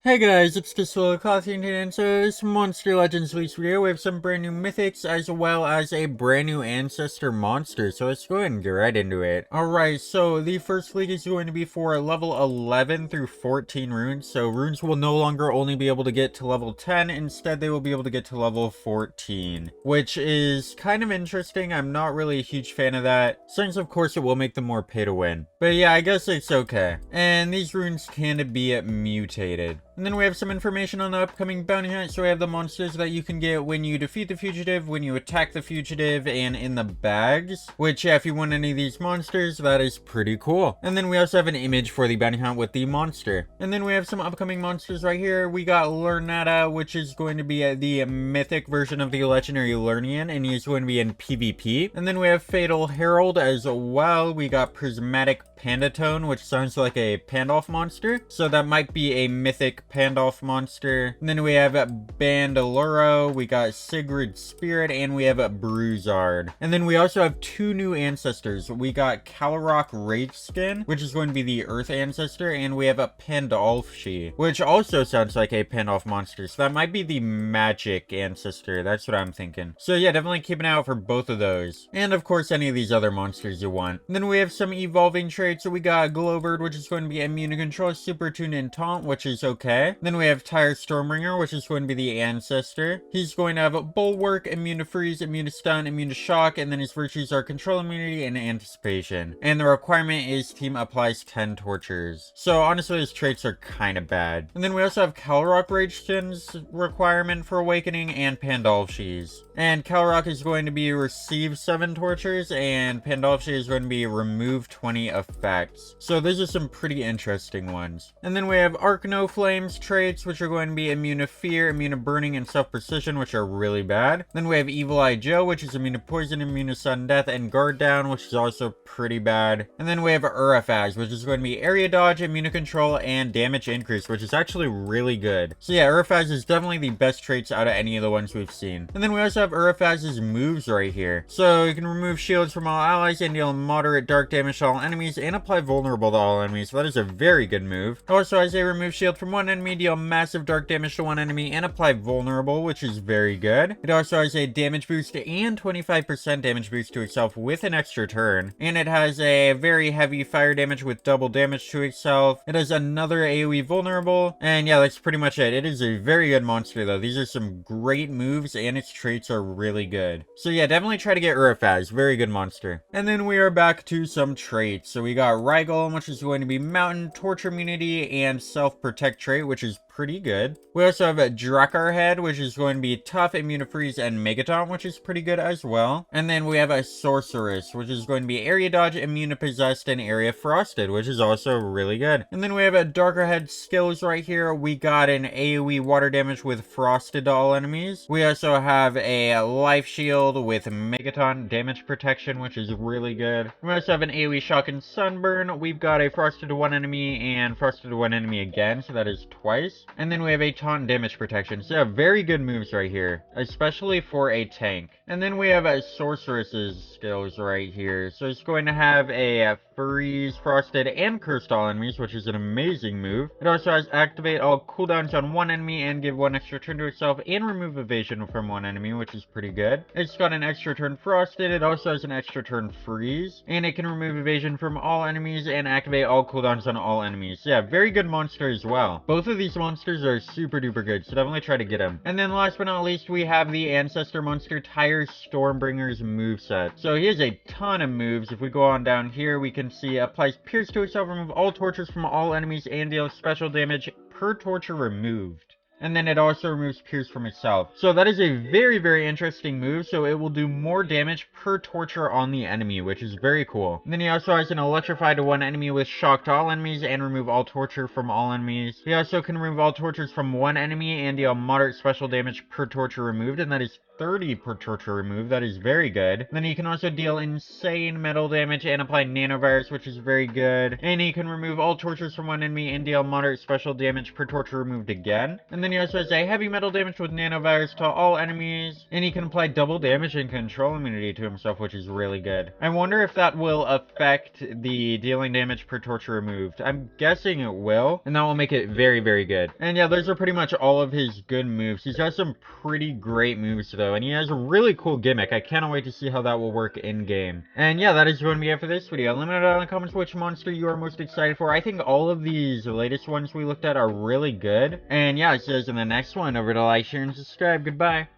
Hey guys, it's Disloyal Coffee, and so this Monster Legends Leaks video. We have some brand new mythics as well as a brand new Ancestor monster, so let's go ahead and get right into it. Alright, so the first leak is going to be for level 11 through 14 runes, so runes will no longer only be able to get to level 10, instead they will be able to get to level 14, which is kind of interesting. I'm not really a huge fan of that, since of course it will make them more pay to win. But yeah, I guess it's okay. And these runes can be mutated. And then we have some information on the upcoming bounty hunt. So we have the monsters that you can get when you defeat the fugitive, when you attack the fugitive, and in the bags. Which, yeah, if you want any of these monsters, that is pretty cool. And then we also have an image for the bounty hunt with the monster. And then we have some upcoming monsters right here. We got Lernata, which is going to be the mythic version of the legendary Lernian, and he's going to be in PvP. And then we have Fatal Herald as well. We got Prismatic Pandatone, which sounds like a Pandolf monster. So that might be a mythic Pandolf monster. And then we have Bandolero, we got Sigrid Spirit, and we have Bruisard. And then we also have two new ancestors. We got Calrock Rage Skin, which is going to be the Earth ancestor, and we have Pandolfshi, which also sounds like a Pandolf monster. So that might be the magic ancestor. That's what I'm thinking. So yeah, definitely keep an eye out for both of those. And of course, any of these other monsters you want. And then we have some evolving traits. So we got Glowbird, which is going to be immune to control, super tune and taunt, which is okay. Then we have Tire Stormbringer, which is going to be the ancestor. He's going to have Bulwark, immune to freeze, immune to stun, immune to shock, and then his virtues are control immunity and anticipation. And the requirement is team applies 10 tortures. So honestly, his traits are kind of bad. And then we also have Calrock Rage Skin's requirement for awakening and Pandolfshi's. And Calrock is going to be receive 7 tortures, and Pandolfshi is going to be remove 20 effects. So those are some pretty interesting ones. And then we have Arcno Flames traits, which are going to be immune to fear, immune to burning, and self-precision, which are really bad. Then we have Evil Eye Joe, which is immune to poison, immune to sudden death, and guard down, which is also pretty bad. And then we have Urafaz, which is going to be area dodge, immune to control, and damage increase, which is actually really good. So yeah, Urafaz is definitely the best traits out of any of the ones we've seen. And then we also have Urafaz's moves right here. So you can remove shields from all allies and deal moderate dark damage to all enemies and apply vulnerable to all enemies. So that is a very good move. Also, as a remove shield from one enemy, deal massive dark damage to one enemy and apply vulnerable, which is very good. It also has a damage boost and 25% damage boost to itself with an extra turn. And it has a very heavy fire damage with double damage to itself. It has another AoE vulnerable. And yeah, that's pretty much it. It is a very good monster though. These are some great moves and its traits are really good. So yeah, definitely try to get Urafaz. Very good monster. And then we are back to some traits. So we got Rygolem, which is going to be Mountain, Torture Immunity, and Self-Protect trait, which is pretty good. We also have a Drakarhead, which is going to be Tough, Immune to Freeze, and Megaton, which is pretty good as well. And then we have a Sorceress, which is going to be Area Dodge, Immune to Possessed, and Area Frosted, which is also really good. And then we have a Darkerhead skills right here. We got an AoE water damage with Frosted to all enemies. We also have a Life Shield with Megaton damage protection, which is really good. We also have an AoE Shock and Sunburn. We've got a Frosted to one enemy and Frosted to one enemy again, so that is twice. And then we have a taunt damage protection. So yeah, very good moves right here, especially for a tank. And then we have a Sorceress's skills right here. So it's going to have a freeze, frosted, and cursed all enemies, which is an amazing move. It also has activate all cooldowns on one enemy and give one extra turn to itself and remove evasion from one enemy, which is pretty good. It's got an extra turn frosted. It also has an extra turn freeze, and it can remove evasion from all enemies and activate all cooldowns on all enemies. Yeah, very good monster as well. Both of these monsters are super duper good, so definitely try to get them. And then last but not least, we have the Ancestor monster Tire Stormbringer's moveset. So he has a ton of moves. If we go on down here, we can see applies Pierce to itself, remove all tortures from all enemies, and deal special damage per torture removed. And then it also removes Pierce from itself. So that is a very, very interesting move. So it will do more damage per torture on the enemy, which is very cool. And then he also has an Electrify to one enemy with Shock to all enemies and remove all torture from all enemies. He also can remove all tortures from one enemy and deal moderate special damage per torture removed, and that is 30 per torture remove. That is very good. Then he can also deal insane metal damage and apply nanovirus, which is very good. And he can remove all tortures from one enemy and deal moderate special damage per torture removed again. And then he also has a heavy metal damage with nanovirus to all enemies. And he can apply double damage and control immunity to himself, which is really good. I wonder if that will affect the dealing damage per torture removed. I'm guessing it will, and that will make it very, very good. And yeah, those are pretty much all of his good moves. He's got some pretty great moves though, and he has a really cool gimmick. I cannot wait to see how that will work in game. And yeah, that is going to be it for this video. Let me know down in the comments which monster you are most excited for. I think all of these latest ones we looked at are really good. And yeah, I'll see you guys in the next one. Over to like, share, and subscribe. Goodbye.